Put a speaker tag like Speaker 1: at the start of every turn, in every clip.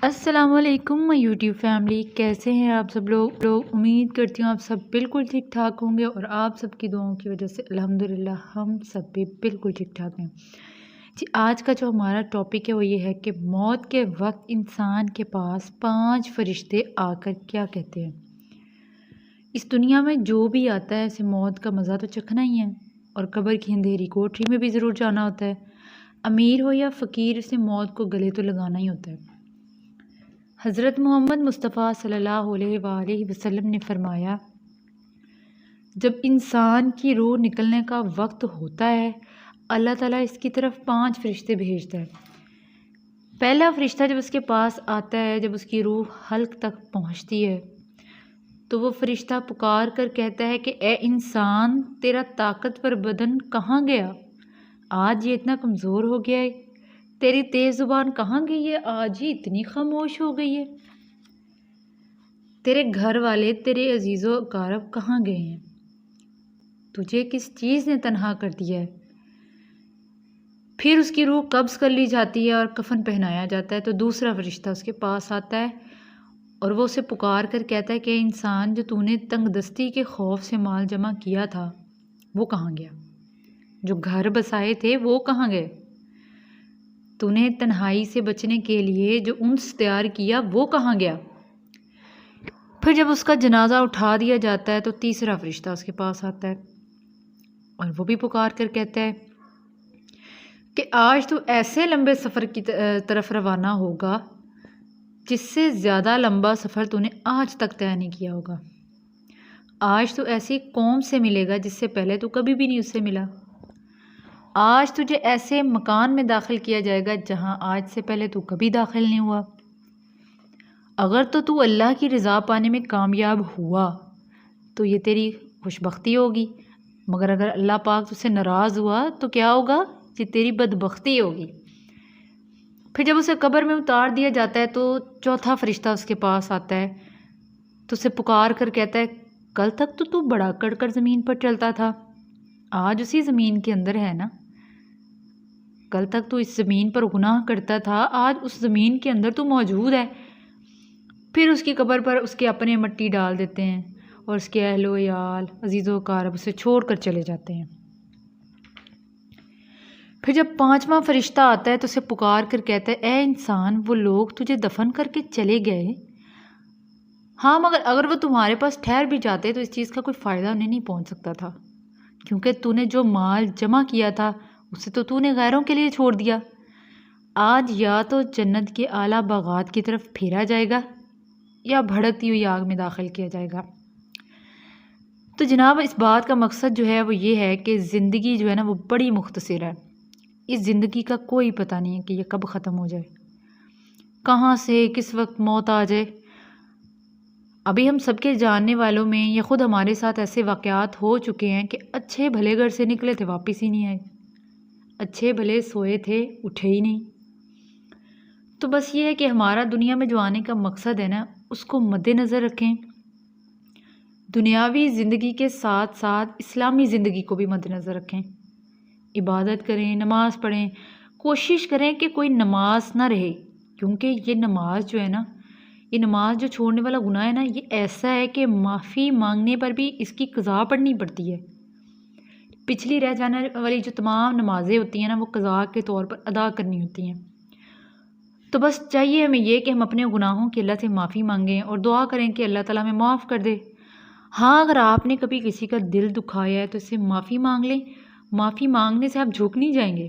Speaker 1: السلام علیکم میں یوٹیوب فیملی، کیسے ہیں آپ سب لوگ امید کرتی ہوں آپ سب بالکل ٹھیک ٹھاک ہوں گے، اور آپ سب کی دعاؤں کی وجہ سے الحمدللہ ہم سب بھی بالکل ٹھیک ٹھاک ہیں جی۔ آج کا جو ہمارا ٹاپک ہے وہ یہ ہے کہ موت کے وقت انسان کے پاس 5 فرشتے آ کر کیا کہتے ہیں۔ اس دنیا میں جو بھی آتا ہے اسے موت کا مزہ تو چکھنا ہی ہے، اور قبر کی اندھیری کوٹری میں بھی ضرور جانا ہوتا ہے۔ امیر ہو یا فقیر، اسے موت کو گلے تو لگانا ہی ہوتا ہے۔ حضرت محمد مصطفیٰ صلی اللہ علیہ وآلہ وسلم نے فرمایا، جب انسان کی روح نکلنے کا وقت ہوتا ہے اللہ تعالیٰ اس کی طرف 5 فرشتے بھیجتا ہے۔ پہلا فرشتہ جب اس کے پاس آتا ہے، جب اس کی روح حلق تک پہنچتی ہے تو وہ فرشتہ پکار کر کہتا ہے کہ اے انسان، تیرا طاقتور بدن کہاں گیا؟ آج یہ اتنا کمزور ہو گیا ہے۔ تیری تیز زبان کہاں گئی ہے؟ آج ہی اتنی خاموش ہو گئی ہے۔ تیرے گھر والے، تیرے عزیز و اقارب کہاں گئے ہیں؟ تجھے کس چیز نے تنہا کر دیا ہے؟ پھر اس کی روح قبض کر لی جاتی ہے اور کفن پہنایا جاتا ہے تو دوسرا فرشتہ اس کے پاس آتا ہے اور وہ اسے پکار کر کہتا ہے کہ انسان، جو تو نے تنگ دستی کے خوف سے مال جمع کیا تھا وہ کہاں گیا؟ جو گھر بسائے تھے وہ کہاں گئے؟ تو نے تنہائی سے بچنے کے لیے جو انس تیار کیا وہ کہاں گیا؟ پھر جب اس کا جنازہ اٹھا دیا جاتا ہے تو تیسرا فرشتہ اس کے پاس آتا ہے اور وہ بھی پکار کر کہتا ہے کہ آج تو ایسے لمبے سفر کی طرف روانہ ہوگا جس سے زیادہ لمبا سفر تو نے آج تک طے نہیں کیا ہوگا۔ آج تو ایسی قوم سے ملے گا جس سے پہلے تو کبھی بھی نہیں اس سے ملا۔ آج تجھے ایسے مکان میں داخل کیا جائے گا جہاں آج سے پہلے تو کبھی داخل نہیں ہوا۔ اگر تو اللہ کی رضا پانے میں کامیاب ہوا تو یہ تیری خوش بختی ہوگی، مگر اگر اللہ پاک تجھ سے ناراض ہوا تو کیا ہوگا؟ یہ تیری بدبختی ہوگی۔ پھر جب اسے قبر میں اتار دیا جاتا ہے تو چوتھا فرشتہ اس کے پاس آتا ہے تو اسے پکار کر کہتا ہے، کل تک تو بڑا کڑ کر زمین پر چلتا تھا، آج اسی زمین کے اندر ہے نا؟ کل تک تو اس زمین پر گناہ کرتا تھا، آج اس زمین کے اندر تو موجود ہے۔ پھر اس کی قبر پر اس کے اپنے مٹی ڈال دیتے ہیں اور اس کے اہل و عیال، عزیز و اقارب اسے چھوڑ کر چلے جاتے ہیں۔ پھر جب 5واں فرشتہ آتا ہے تو اسے پکار کر کہتا ہے، اے انسان، وہ لوگ تجھے دفن کر کے چلے گئے، ہاں مگر اگر وہ تمہارے پاس ٹھہر بھی جاتے تو اس چیز کا کوئی فائدہ انہیں نہیں پہنچ سکتا تھا، کیونکہ تو نے جو مال جمع کیا تھا اسے تو نے غیروں کے لیے چھوڑ دیا۔ آج یا تو جنت کے اعلیٰ باغات کی طرف پھیرا جائے گا یا بھڑکتی ہوئی آگ میں داخل کیا جائے گا۔ تو جناب، اس بات کا مقصد جو ہے وہ یہ ہے کہ زندگی جو ہے نا وہ بڑی مختصر ہے۔ اس زندگی کا کوئی پتہ نہیں ہے کہ یہ کب ختم ہو جائے، کہاں سے کس وقت موت آ جائے۔ ابھی ہم سب کے جاننے والوں میں یا خود ہمارے ساتھ ایسے واقعات ہو چکے ہیں کہ اچھے بھلے گھر سے نکلے تھے واپس ہی نہیں آئے، اچھے بھلے سوئے تھے اٹھے ہی نہیں۔ تو بس یہ ہے کہ ہمارا دنیا میں جو آنے کا مقصد ہے نا اس کو مد نظر رکھیں، دنیاوی زندگی کے ساتھ ساتھ اسلامی زندگی کو بھی مد نظر رکھیں، عبادت کریں، نماز پڑھیں، کوشش کریں کہ کوئی نماز نہ رہے، کیونکہ یہ نماز جو ہے نا، یہ نماز جو چھوڑنے والا گناہ ہے نا، یہ ایسا ہے کہ معافی مانگنے پر بھی اس کی قضا پڑھنی پڑتی ہے۔ پچھلی رہ جانے والی جو تمام نمازیں ہوتی ہیں نا وہ قضا کے طور پر ادا کرنی ہوتی ہیں۔ تو بس چاہیے ہمیں یہ کہ ہم اپنے گناہوں کی اللہ سے معافی مانگیں اور دعا کریں کہ اللہ تعالیٰ ہمیں معاف کر دے۔ ہاں، اگر آپ نے کبھی کسی کا دل دکھایا ہے تو اس سے معافی مانگ لیں۔ معافی مانگنے سے آپ جھک نہیں جائیں گے،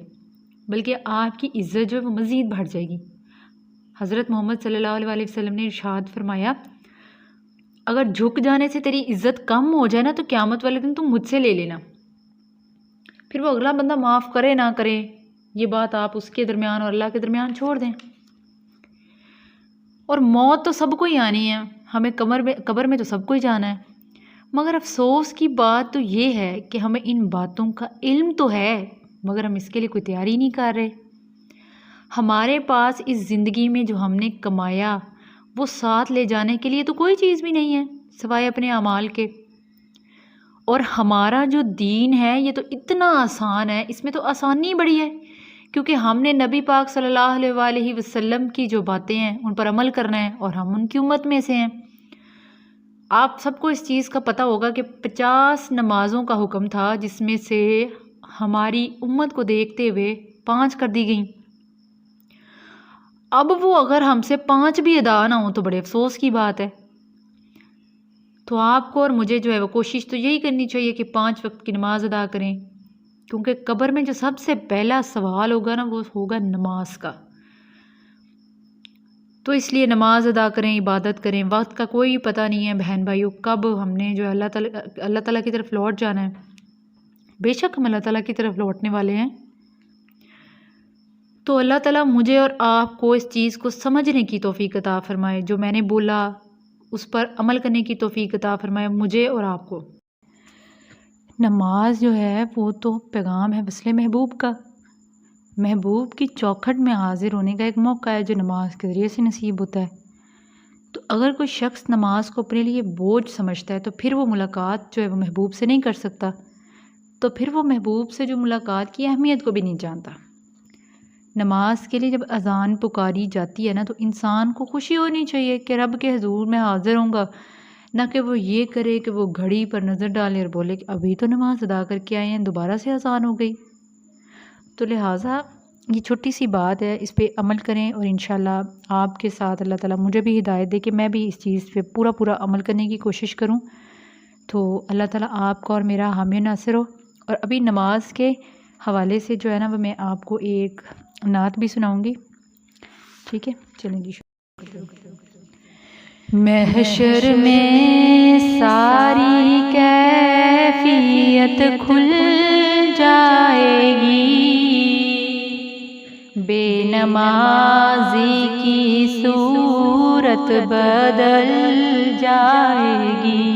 Speaker 1: بلکہ آپ کی عزت جو ہے وہ مزید بڑھ جائے گی۔ حضرت محمد صلی اللہ علیہ وسلم نے ارشاد فرمایا، اگر جھک جانے سے تیری عزت کم ہو جائے نا تو قیامت والے دن تم مجھ سے لے لینا۔ پھر وہ اگلا بندہ معاف کرے نہ کرے، یہ بات آپ اس کے درمیان اور اللہ کے درمیان چھوڑ دیں۔ اور موت تو سب کو ہی آنی ہے، ہمیں قبر میں تو سب کو ہی جانا ہے، مگر افسوس کی بات تو یہ ہے کہ ہمیں ان باتوں کا علم تو ہے مگر ہم اس کے لیے کوئی تیاری نہیں کر رہے۔ ہمارے پاس اس زندگی میں جو ہم نے کمایا وہ ساتھ لے جانے کے لیے تو کوئی چیز بھی نہیں ہے سوائے اپنے اعمال کے، اور ہمارا جو دین ہے یہ تو اتنا آسان ہے، اس میں تو آسانی بڑی ہے، کیونکہ ہم نے نبی پاک صلی اللہ علیہ وآلہ وسلم کی جو باتیں ہیں ان پر عمل کرنا ہے، اور ہم ان کی امت میں سے ہیں۔ آپ سب کو اس چیز کا پتہ ہوگا کہ 50 نمازوں کا حکم تھا، جس میں سے ہماری امت کو دیکھتے ہوئے 5 کر دی گئیں۔ اب وہ اگر ہم سے 5 بھی ادا نہ ہوں تو بڑے افسوس کی بات ہے۔ تو آپ کو اور مجھے جو ہے وہ کوشش تو یہی کرنی چاہیے کہ 5 وقت کی نماز ادا کریں، کیونکہ قبر میں جو سب سے پہلا سوال ہوگا نا وہ ہوگا نماز کا۔ تو اس لیے نماز ادا کریں، عبادت کریں، وقت کا کوئی پتہ نہیں ہے بہن بھائیوں، کب ہم نے جو ہے اللہ تعالیٰ کی طرف لوٹ جانا ہے۔ بے شک ہم اللہ تعالیٰ کی طرف لوٹنے والے ہیں، تو اللہ تعالیٰ مجھے اور آپ کو اس چیز کو سمجھنے کی توفیق عطا فرمائے، جو میں نے بولا اس پر عمل کرنے کی توفیق عطا فرمائے مجھے اور آپ کو۔ نماز جو ہے وہ تو پیغام ہے وصل محبوب کا، محبوب کی چوکھٹ میں حاضر ہونے کا ایک موقع ہے جو نماز کے ذریعے سے نصیب ہوتا ہے۔ تو اگر کوئی شخص نماز کو اپنے لیے بوجھ سمجھتا ہے تو پھر وہ ملاقات جو ہے وہ محبوب سے نہیں کر سکتا، تو پھر وہ محبوب سے جو ملاقات کی اہمیت کو بھی نہیں جانتا۔ نماز کے لیے جب اذان پکاری جاتی ہے نا تو انسان کو خوشی ہونی چاہیے کہ رب کے حضور میں حاضر ہوں گا، نہ کہ وہ یہ کرے کہ وہ گھڑی پر نظر ڈالے اور بولے کہ ابھی تو نماز ادا کر کے آئے ہیں، دوبارہ سے اذان ہو گئی۔ تو لہٰذا یہ چھوٹی سی بات ہے، اس پہ عمل کریں، اور انشاءاللہ آپ کے ساتھ اللہ تعالیٰ مجھے بھی ہدایت دے کہ میں بھی اس چیز پہ پورا عمل کرنے کی کوشش کروں۔ تو اللہ تعالیٰ آپ کا اور میرا حامی و ناصر ہو۔ اور ابھی نماز کے حوالے سے جو ہے نا وہ میں آپ کو ایک نعت بھی سناؤں گی، ٹھیک ہے؟ چلیں جی شروع کرتے ہیں۔ محشر میں ساری کیفیت کھل جائے گی، بے نمازی کی صورت بدل جائے گی،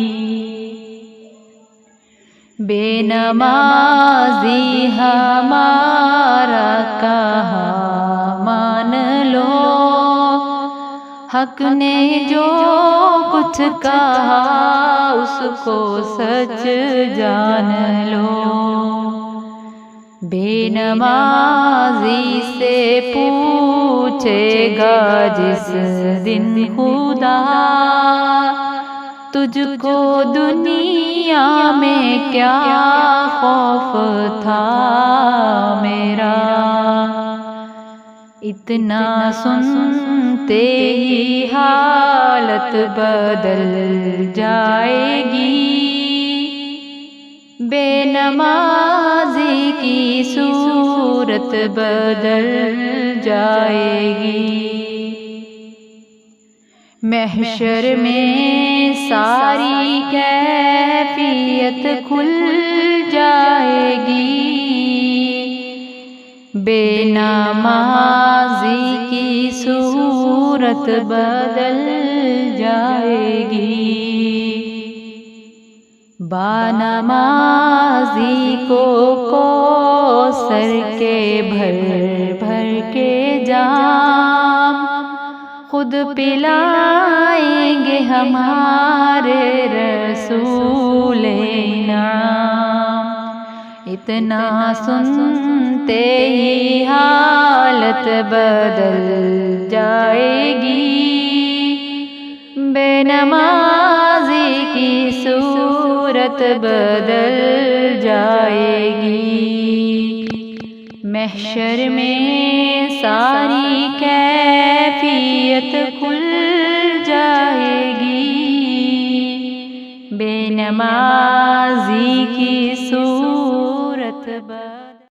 Speaker 1: بے نمازی ہمارا کہا مان لو، حق نے جو کچھ کہا اس کو سچ جان لو، بے نمازی سے پوچھے گا جس دن خدا، تجھ کو دنیا میں کیا خوف تھا میرا، اتنا سنتے ہی حالت بدل جائے گی، بے نمازی کی صورت بدل جائے گی۔ محشر میں ساری کیفیت کھل جائے گی، بے نمازی کی صورت بدل جائے گی، با نمازی کو کوثر کے بھر بھر کے جام خود پلائیں گے ہمارے رسول انعام، اتنا سنتے ہی حالت بدل جائے گی، بے نمازی کی صورت بدل جائے گی، محشر میں ساری کیفیت کھل جائے گی، بے نمازی کی صورت بدل